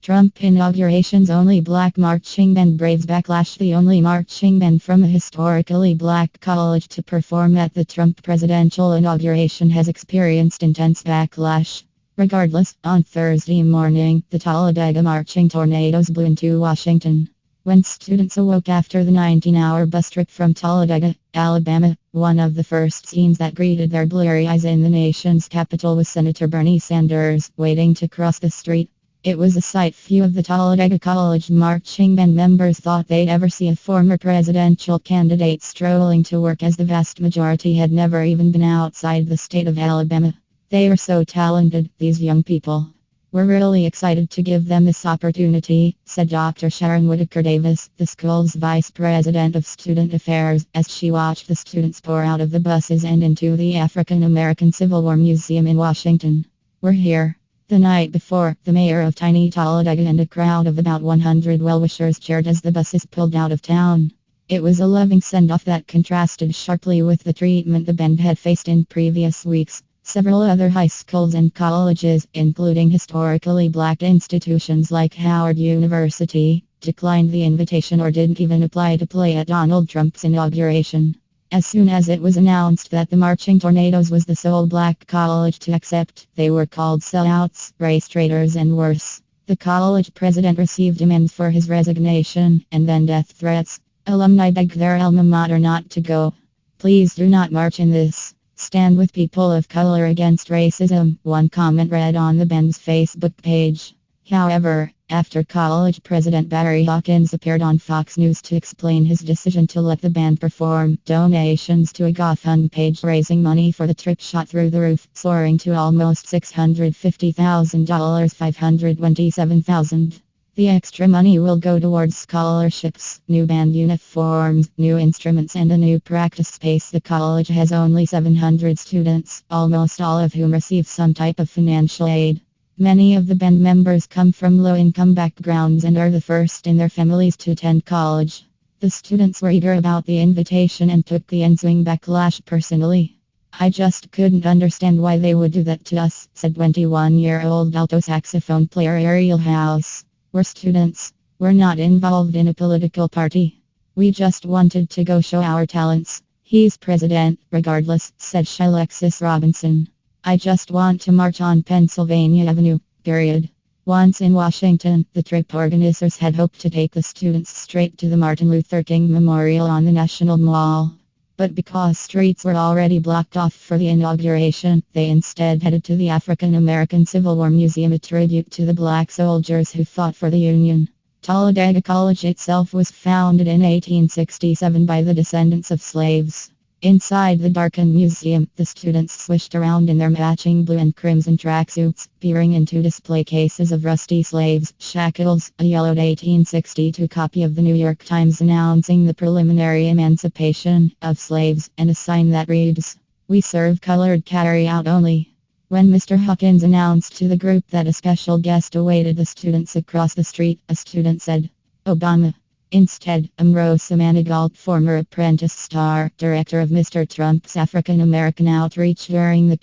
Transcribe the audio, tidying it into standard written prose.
Trump inauguration's only black marching band braves backlash. The only marching band from a historically black college to perform at the Trump presidential inauguration has experienced intense backlash. Regardless, on Thursday morning, the Talladega marching tornadoes blew into Washington. When students awoke after the 19-hour bus trip from Talladega, Alabama, one of the first scenes that greeted their bleary eyes in the nation's capital was Senator Bernie Sanders waiting to cross the street. It was a sight few of the Talladega College marching band members thought they'd ever see: a former presidential candidate strolling to work, as the vast majority had never even been outside the state of Alabama. They are so talented, these young people. We're really excited to give them this opportunity, said Dr. Sharon Whitaker Davis, the school's vice president of student affairs, as she watched the students pour out of the buses and into the African American Civil War Museum in Washington. We're here. The night before, the mayor of tiny Talladega and a crowd of about 100 well-wishers cheered as the buses pulled out of town. It was a loving send-off that contrasted sharply with the treatment the band had faced in previous weeks. Several other high schools and colleges, including historically black institutions like Howard University, declined the invitation or didn't even apply to play at Donald Trump's inauguration. As soon as it was announced that the Marching Tornadoes was the sole black college to accept, they were called sellouts, race traitors, and worse. The college president received demands for his resignation, and then death threats. Alumni begged their alma mater not to go. "Please do not march in this. Stand with people of color against racism," one comment read on the band's Facebook page. However, after college president Barry Hawkins appeared on Fox News to explain his decision to let the band perform, donations to a GoFundMe page raising money for the trip shot through the roof, soaring to almost $650,000, $527,000. The extra money will go towards scholarships, new band uniforms, new instruments, and a new practice space. The college has only 700 students, almost all of whom receive some type of financial aid. Many of the band members come from low-income backgrounds and are the first in their families to attend college. The students were eager about the invitation and took the ensuing backlash personally. "I just couldn't understand why they would do that to us," said 21-year-old alto saxophone player Ariel House. "We're students. We're not involved in a political party. We just wanted to go show our talents. He's president, regardless," said Alexis Robinson. "I just want to march on Pennsylvania Avenue, period." Once in Washington, the trip organizers had hoped to take the students straight to the Martin Luther King Memorial on the National Mall. But because streets were already blocked off for the inauguration, they instead headed to the African American Civil War Museum, a tribute to the black soldiers who fought for the Union. Talladega College itself was founded in 1867 by the descendants of slaves. Inside the darkened museum, the students swished around in their matching blue and crimson tracksuits, peering into display cases of rusty slaves' shackles, a yellowed 1862 copy of the New York Times announcing the preliminary emancipation of slaves, and a sign that reads, "We serve colored carry-out only." When Mr. Hawkins announced to the group that a special guest awaited the students across the street, a student said, "Obama." Instead, Amrosa Manigault, former Apprentice star, director of Mr. Trump's African American outreach during the